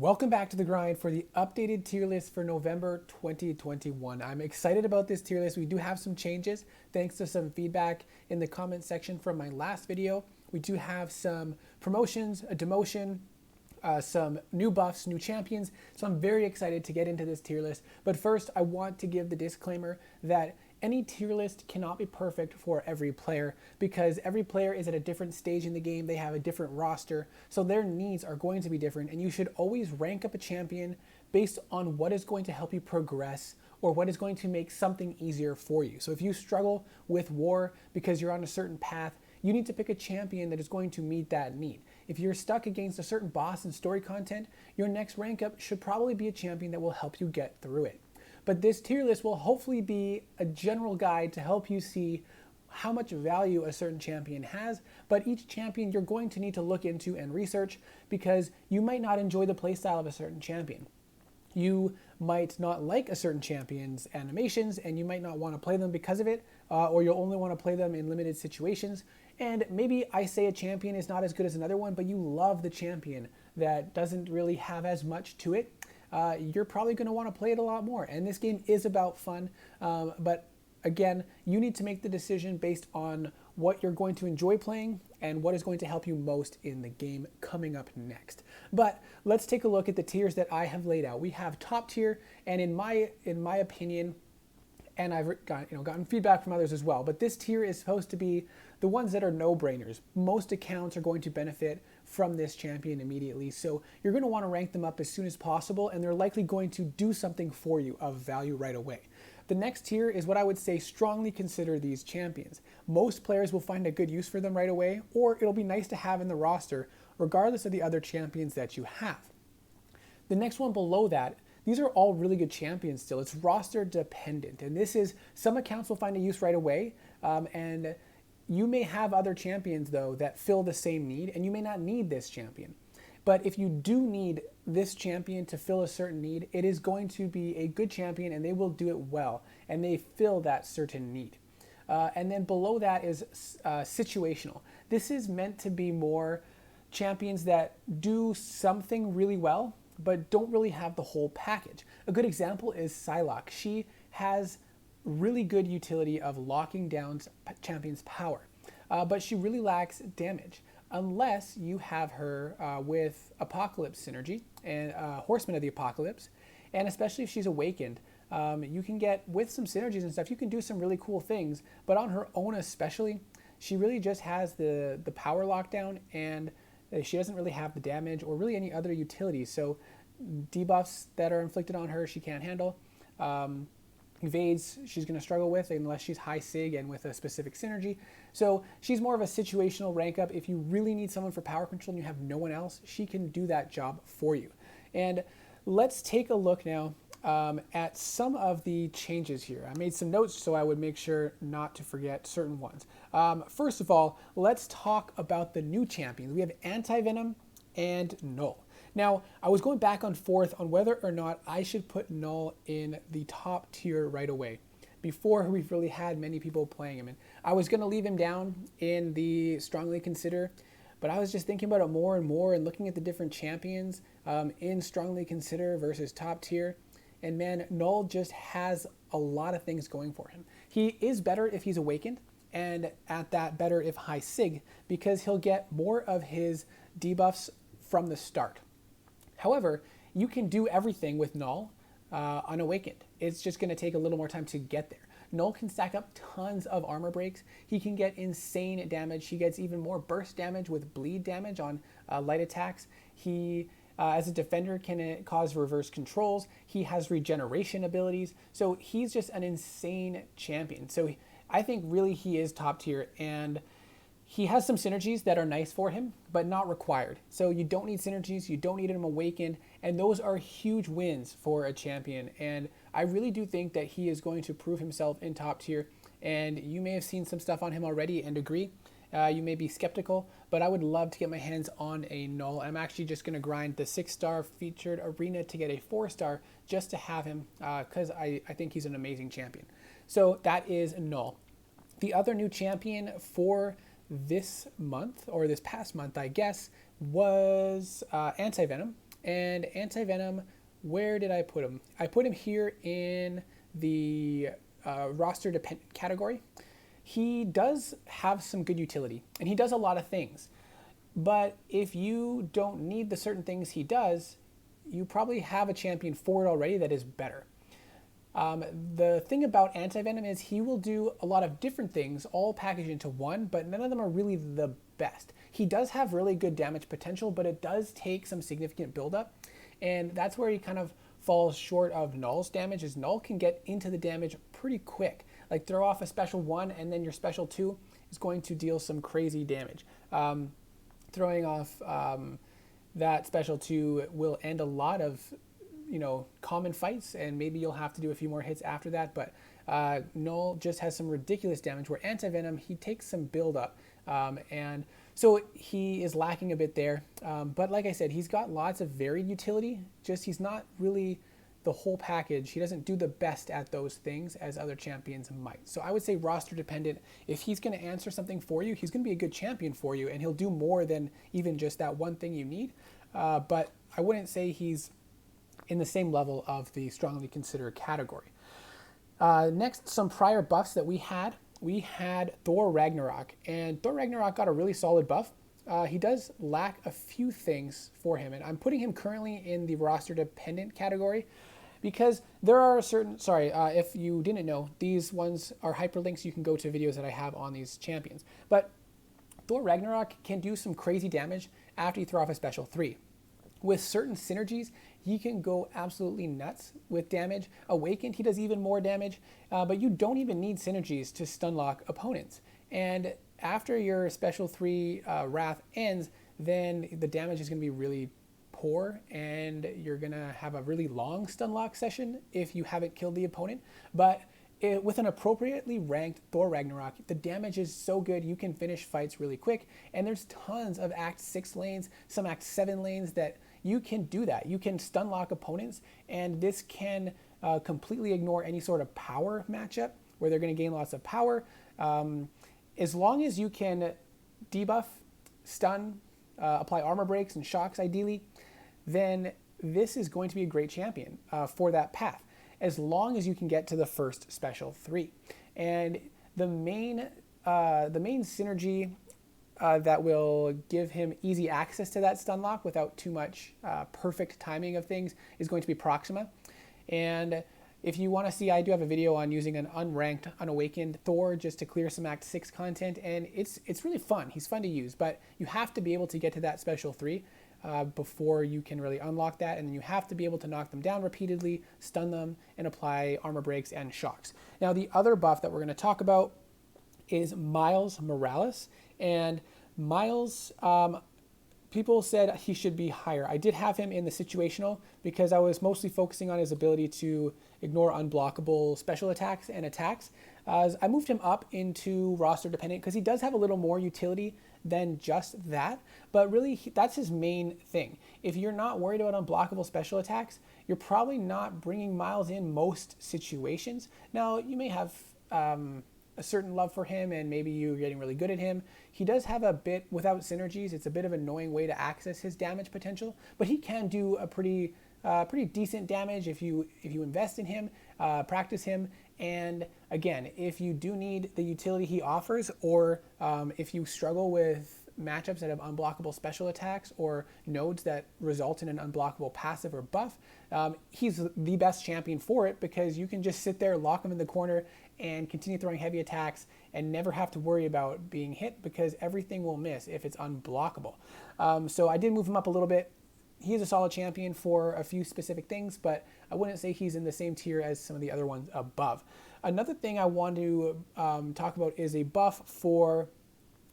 Welcome back to The Grind for the updated tier list for November 2021. I'm excited about this tier list. We do have some changes thanks to some feedback in the comment section from my last video. We do have some promotions, a demotion, some new buffs, new champions. So I'm very excited to get into this tier list. But first, I want to give the disclaimer that any tier list cannot be perfect for every player because every player is at a different stage in the game. They have a different roster, so their needs are going to be different. And you should always rank up a champion based on what is going to help you progress or what is going to make something easier for you. So if you struggle with war because you're on a certain path, you need to pick a champion that is going to meet that need. If you're stuck against a certain boss in story content, your next rank up should probably be a champion that will help you get through it. But this tier list will hopefully be a general guide to help you see how much value a certain champion has, but each champion you're going to need to look into and research because you might not enjoy the playstyle of a certain champion. You might not like a certain champion's animations and you might not want to play them because of it, or you'll only want to play them in limited situations. And maybe I say a champion is not as good as another one, but you love the champion that doesn't really have as much to it. You're probably going to want to play it a lot more. And this game is about fun, but again, you need to make the decision based on what you're going to enjoy playing and what is going to help you most in the game coming up next. But let's take a look at the tiers that I have laid out. We have top tier, and in my opinion, and I've gotten feedback from others as well, but this tier is supposed to be the ones that are no-brainers. Most accounts are going to benefit from this champion immediately, so you're going to want to rank them up as soon as possible, and they're likely going to do something for you of value right away. The next tier is what I would say strongly consider these champions. Most players will find a good use for them right away, or it'll be nice to have in the roster, regardless of the other champions that you have. The next one below that, these are all really good champions still. It's roster dependent, and this is, some accounts will find a use right away, and you may have other champions though that fill the same need, and you may not need this champion. But if you do need this champion to fill a certain need, it is going to be a good champion and they will do it well, and they fill that certain need. And then below that is situational. This is meant to be more champions that do something really well, but don't really have the whole package. A good example is Psylocke. She has really good utility of locking down champion's power, but she really lacks damage unless you have her with Apocalypse synergy and Horseman of the Apocalypse, and especially if she's awakened, you can get, with some synergies and stuff, you can do some really cool things, but on her own especially, she really just has the power lockdown, and she doesn't really have the damage or really any other utilities, so debuffs that are inflicted on her she can't handle. Evades she's going to struggle with unless she's high sig and with a specific synergy. So she's more of a situational rank up. If you really need someone for power control and you have no one else, she can do that job for you. And let's take a look now at some of the changes here. I made some notes so I would make sure not to forget certain ones. First of all, let's talk about the new champions. We have Anti-Venom and Null. Now, I was going back and forth on whether or not I should put Null in the top tier right away before we've really had many people playing him. And I was going to leave him down in the strongly consider, but I was just thinking about it more and more and looking at the different champions in strongly consider versus top tier. And man, Null just has a lot of things going for him. He is better if he's awakened, and at that better if high sig, because he'll get more of his debuffs from the start. However, you can do everything with Null unawakened. It's just going to take a little more time to get there. Null can stack up tons of armor breaks. He can get insane damage. He gets even more burst damage with bleed damage on light attacks. He, as a defender, can cause reverse controls. He has regeneration abilities. So he's just an insane champion. So I think really he is top tier, and he has some synergies that are nice for him, but not required. So you don't need synergies, you don't need him awakened, and those are huge wins for a champion. And I really do think that he is going to prove himself in top tier, and you may have seen some stuff on him already and agree. You may be skeptical, but I would love to get my hands on a Null. I'm actually just going to grind the 6-star featured arena to get a 4-star just to have him, because I think he's an amazing champion. So that is Null. The other new champion for this month, or this past month, I guess, was Anti-Venom. And Anti-Venom, where did I put him? I put him here in the roster dependent category. He does have some good utility, and he does a lot of things. But if you don't need the certain things he does, you probably have a champion for it already that is better. The thing about Anti-Venom is he will do a lot of different things all packaged into one, but none of them are really the best. He does have really good damage potential, but it does take some significant buildup, and that's where he kind of falls short of Null's damage, is Null can get into the damage pretty quick. Like throw off a special 1 and then your special 2 is going to deal some crazy damage. Throwing off that special 2 will end a lot of common fights, and maybe you'll have to do a few more hits after that, but Null just has some ridiculous damage, where Anti-Venom, he takes some build up, and so he is lacking a bit there, but like I said, he's got lots of varied utility, just he's not really the whole package. He doesn't do the best at those things as other champions might. So I would say roster dependent. If he's going to answer something for you, he's going to be a good champion for you, and he'll do more than even just that one thing you need, but I wouldn't say he's in the same level of the strongly considered category. Next, some prior buffs that we had. We had Thor Ragnarok, and Thor Ragnarok got a really solid buff. He does lack a few things for him, and I'm putting him currently in the roster dependent category because there are certain, if you didn't know, these ones are hyperlinks. You can go to videos that I have on these champions. But Thor Ragnarok can do some crazy damage after you throw off a special 3. With certain synergies, he can go absolutely nuts with damage. Awakened, he does even more damage, but you don't even need synergies to stun lock opponents. And after your special 3 Wrath ends, then the damage is going to be really poor, and you're going to have a really long stun lock session if you haven't killed the opponent. But with an appropriately ranked Thor Ragnarok, the damage is so good you can finish fights really quick, and there's tons of Act 6 lanes, some Act 7 lanes that you can do that. You can stun lock opponents, and this can completely ignore any sort of power matchup where they're going to gain lots of power. As long as you can debuff, stun, apply armor breaks and shocks ideally, then this is going to be a great champion for that path, as long as you can get to the first special 3. And the main synergy that will give him easy access to that stun lock without too much perfect timing of things is going to be Proxima. And if you want to see, I do have a video on using an unranked, unawakened Thor just to clear some Act 6 content, and it's really fun. He's fun to use, but you have to be able to get to that special 3 before you can really unlock that, and then you have to be able to knock them down repeatedly, stun them, and apply armor breaks and shocks. Now, the other buff that we're going to talk about is Miles Morales, and Miles, people said he should be higher. I did have him in the situational because I was mostly focusing on his ability to ignore unblockable special attacks and attacks. I moved him up into roster dependent because he does have a little more utility than just that, but really that's his main thing. If you're not worried about unblockable special attacks, you're probably not bringing Miles in most situations. Now, you may have a certain love for him, and maybe you're getting really good at him. He does have a bit, without synergies, it's a bit of an annoying way to access his damage potential, but he can do a pretty decent damage if you invest in him, practice him, and again, if you do need the utility he offers, or if you struggle with matchups that have unblockable special attacks or nodes that result in an unblockable passive or buff, he's the best champion for it because you can just sit there, lock him in the corner, and continue throwing heavy attacks and never have to worry about being hit because everything will miss if it's unblockable. So I did move him up a little bit. He is a solid champion for a few specific things, but I wouldn't say he's in the same tier as some of the other ones above. Another thing I want to talk about is a buff for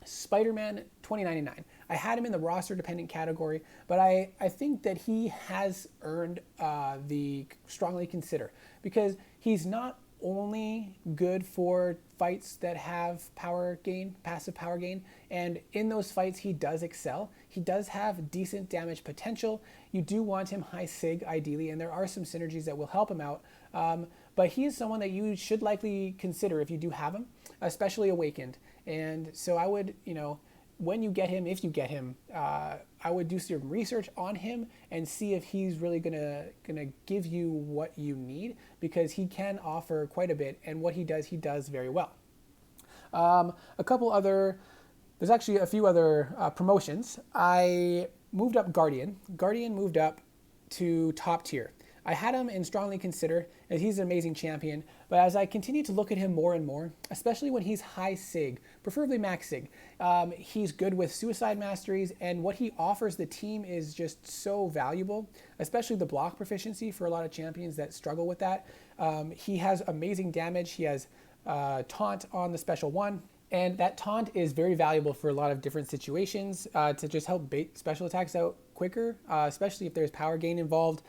Spider-Man 2099. I had him in the roster dependent category, but I think that he has earned the strongly consider because he's not only good for fights that have power gain, passive power gain, and in those fights he does excel. He does have decent damage potential. You do want him high sig ideally, and there are some synergies that will help him out, but he is someone that you should likely consider if you do have him, especially awakened. And so I would, when you get him, if you get him, I would do some research on him and see if he's really gonna give you what you need, because he can offer quite a bit, and what he does very well. There's actually a few other promotions. I moved up Guardian. Guardian moved up to top tier. I had him in strongly consider, as he's an amazing champion, but as I continue to look at him more and more, especially when he's high sig, preferably max sig, he's good with suicide masteries, and what he offers the team is just so valuable, especially the block proficiency for a lot of champions that struggle with that. He has amazing damage. He has taunt on the special 1. And that taunt is very valuable for a lot of different situations to just help bait special attacks out quicker, especially if there's power gain involved.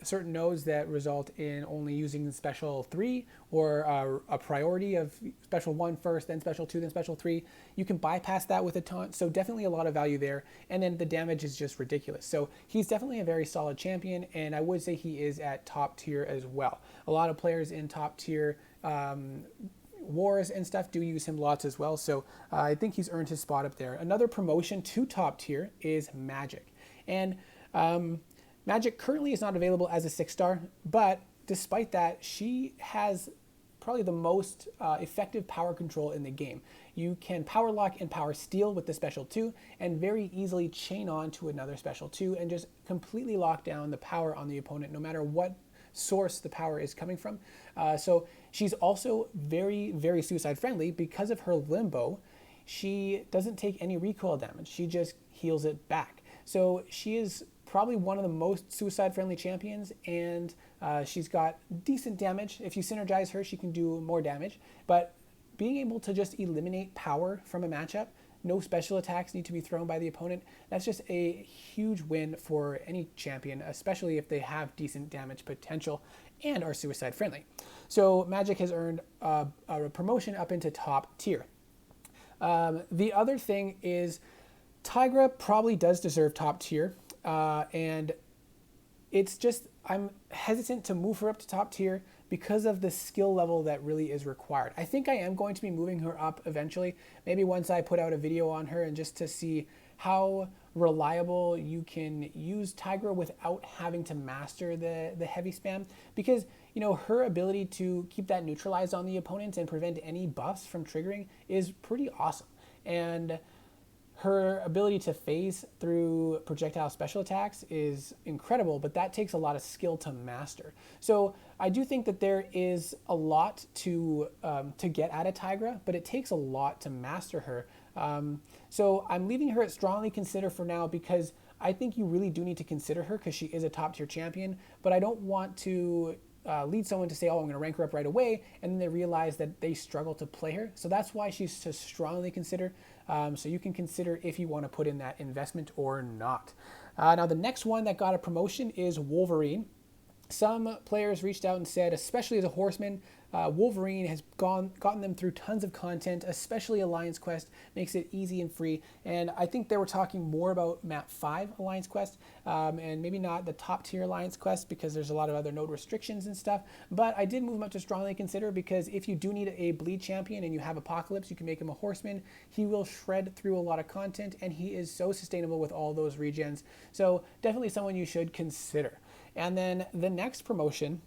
Certain nodes that result in only using special 3 or a priority of special 1 first, then special 2, then special 3. You can bypass that with a taunt, so definitely a lot of value there. And then the damage is just ridiculous. So he's definitely a very solid champion, and I would say he is at top tier as well. A lot of players in top tier wars and stuff do use him lots as well, so I think he's earned his spot up there. Another promotion to top tier is Magic, and Magic currently is not available as a 6-star, but despite that, she has probably the most effective power control in the game. You can power lock and power steal with the special 2 and very easily chain on to another special 2 and just completely lock down the power on the opponent, no matter what source the power is coming from. So she's also very, very suicide friendly because of her limbo. She doesn't take any recoil damage. She just heals it back. So she is probably one of the most suicide friendly champions, and she's got decent damage. If you synergize her, she can do more damage, but being able to just eliminate power from a matchup, no special attacks need to be thrown by the opponent. That's just a huge win for any champion, especially if they have decent damage potential and are suicide friendly. So Magic has earned a promotion up into top tier. The other thing is Tigra probably does deserve top tier, and it's just, I'm hesitant to move her up to top tier because of the skill level that really is required. I think I am going to be moving her up eventually, maybe once I put out a video on her, and just to see how reliable you can use Tigra without having to master the heavy spam, because you know her ability to keep that neutralized on the opponent and prevent any buffs from triggering is pretty awesome, and her ability to phase through projectile special attacks is incredible, but that takes a lot of skill to master. So I do think that there is a lot to get out of Tigra, but it takes a lot to master her. So I'm leaving her at strongly consider for now, because I think you really do need to consider her because she is a top tier champion, but I don't want to lead someone to say, oh, I'm going to rank her up right away, and then they realize that they struggle to play her. So that's why she's to strongly consider. So you can consider if you want to put in that investment or not. Now the next one that got a promotion is Wolverine. Some players reached out and said, especially as a horseman, Wolverine has gotten them through tons of content, especially Alliance Quest, makes it easy and free. And I think they were talking more about Map 5 Alliance Quest, and maybe not the top tier Alliance Quest, because there's a lot of other node restrictions and stuff. But I did move him up to strongly consider, because if you do need a bleed champion and you have Apocalypse, you can make him a horseman. He will shred through a lot of content, and he is so sustainable with all those regens. So definitely someone you should consider. And then the next promotion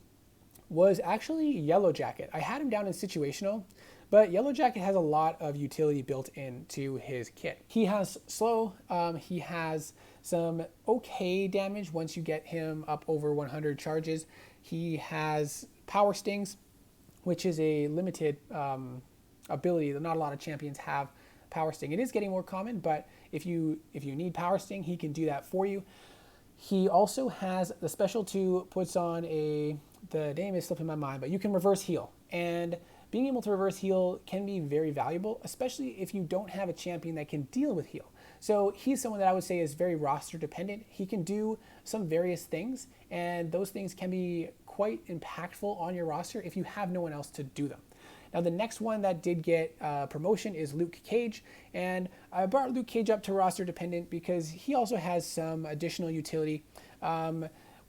was actually Yellow Jacket. I had him down in situational, but Yellow Jacket has a lot of utility built into his kit. He has slow, he has some okay damage once you get him up over 100 charges. He has Power Stings, which is a limited ability that not a lot of champions have. Power Sting. It is getting more common, but if you need Power Sting, he can do that for you. He also has the special 2 puts on the name is slipping my mind, but you can reverse heal. And being able to reverse heal can be very valuable, especially if you don't have a champion that can deal with heal. So he's someone that I would say is very roster dependent. He can do some various things, and those things can be quite impactful on your roster if you have no one else to do them. Now the next one that did get promotion is Luke Cage, and I brought Luke Cage up to roster dependent because he also has some additional utility.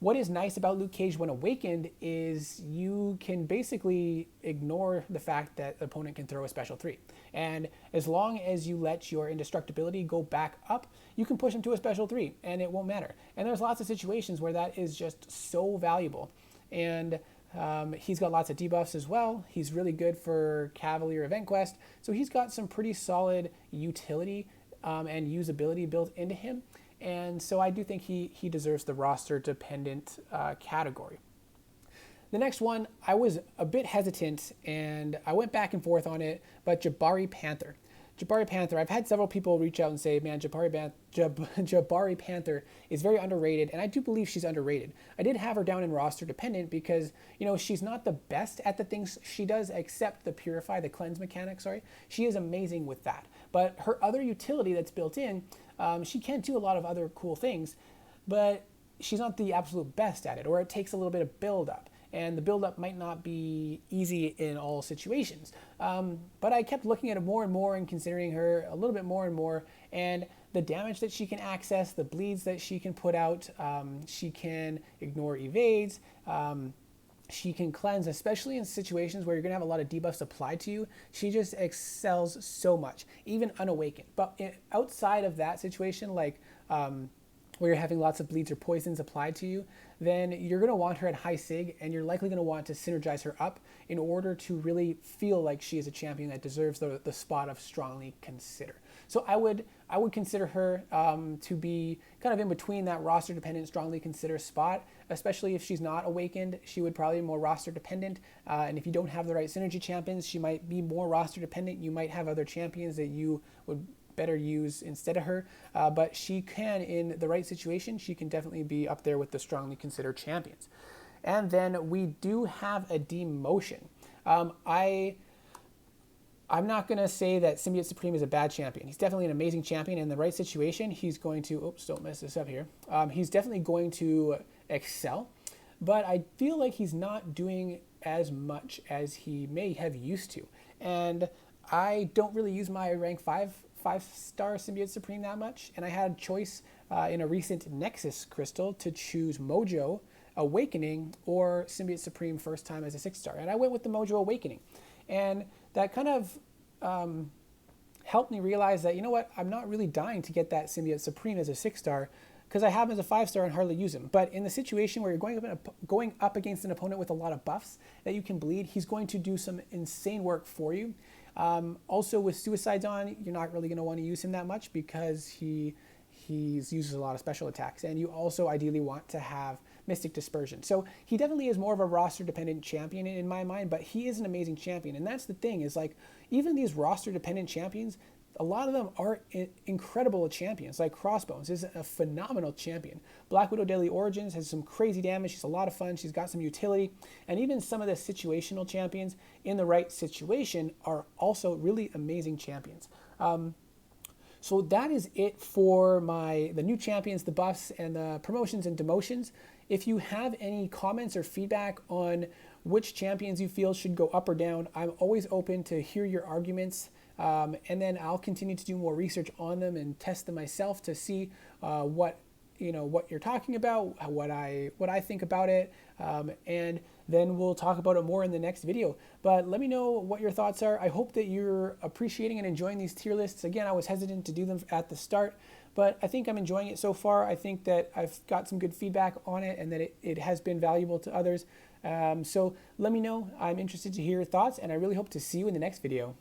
What is nice about Luke Cage when awakened is you can basically ignore the fact that the opponent can throw a special 3. And as long as you let your indestructibility go back up, you can push him to a special 3 and it won't matter. And there's lots of situations where that is just so valuable. And he's got lots of debuffs as well. He's really good for Cavalier Event Quest. So he's got some pretty solid utility and usability built into him. And so I do think he deserves the roster-dependent category. The next one, I was a bit hesitant, and I went back and forth on it, but Jabari Panther. Jabari Panther, I've had several people reach out and say, man, Jabari Panther is very underrated, and I do believe she's underrated. I did have her down in roster dependent because, you know, she's not the best at the things she does except the Purify, the cleanse mechanic, sorry. She is amazing with that. But her other utility that's built in, she can do a lot of other cool things, but she's not the absolute best at it, or it takes a little bit of build up. And the build-up might not be easy in all situations. But I kept looking at it more and more and considering her a little bit more and more. And the damage that she can access, the bleeds that she can put out, she can ignore evades, she can cleanse, especially in situations where you're gonna have a lot of debuffs applied to you. She just excels so much, even unawakened. But outside of that situation, like where you're having lots of bleeds or poisons applied to you, then you're going to want her at high sig, and you're likely going to want to synergize her up in order to really feel like she is a champion that deserves the spot of strongly consider. So I would consider her to be kind of in between that roster dependent strongly consider spot, especially if she's not awakened. She would probably be more roster dependent, and if you don't have the right synergy champions, she might be more roster dependent. You might have other champions that you would better use instead of her, but she can, in the right situation, she can definitely be up there with the strongly considered champions. And then we do have a demotion. I'm not going to say that Symbiote Supreme is a bad champion. He's definitely an amazing champion. In the right situation, he's going to, oops, don't mess this up here. He's definitely going to excel, but I feel like he's not doing as much as he may have used to. And I don't really use my rank 5-star Symbiote Supreme that much, and I had a choice in a recent Nexus crystal to choose Mojo Awakening or Symbiote Supreme first time as a 6-star, and I went with the Mojo Awakening, and that kind of helped me realize that, you know what, I'm not really dying to get that Symbiote Supreme as a 6-star because I have him as a 5-star and hardly use him. But in the situation where you're going up against an opponent with a lot of buffs that you can bleed, he's going to do some insane work for you. Also with Suicides on, you're not really going to want to use him that much because he uses a lot of special attacks, and you also ideally want to have Mystic Dispersion. So he definitely is more of a roster dependent champion in my mind, but he is an amazing champion. And that's the thing, is like, even these roster dependent champions, a lot of them are incredible champions. Like Crossbones is a phenomenal champion. Black Widow Deadly Origins has some crazy damage. She's a lot of fun. She's got some utility. And even some of the situational champions in the right situation are also really amazing champions. So that is it for the new champions, the buffs, and the promotions and demotions. If you have any comments or feedback on which champions you feel should go up or down, I'm always open to hear your arguments. And then I'll continue to do more research on them and test them myself to see what you're talking about, what I think about it, and then we'll talk about it more in the next video. But let me know what your thoughts are. I hope that you're appreciating and enjoying these tier lists. Again, I was hesitant to do them at the start, but I think I'm enjoying it so far. I think that I've got some good feedback on it and that it has been valuable to others. So let me know. I'm interested to hear your thoughts, and I really hope to see you in the next video.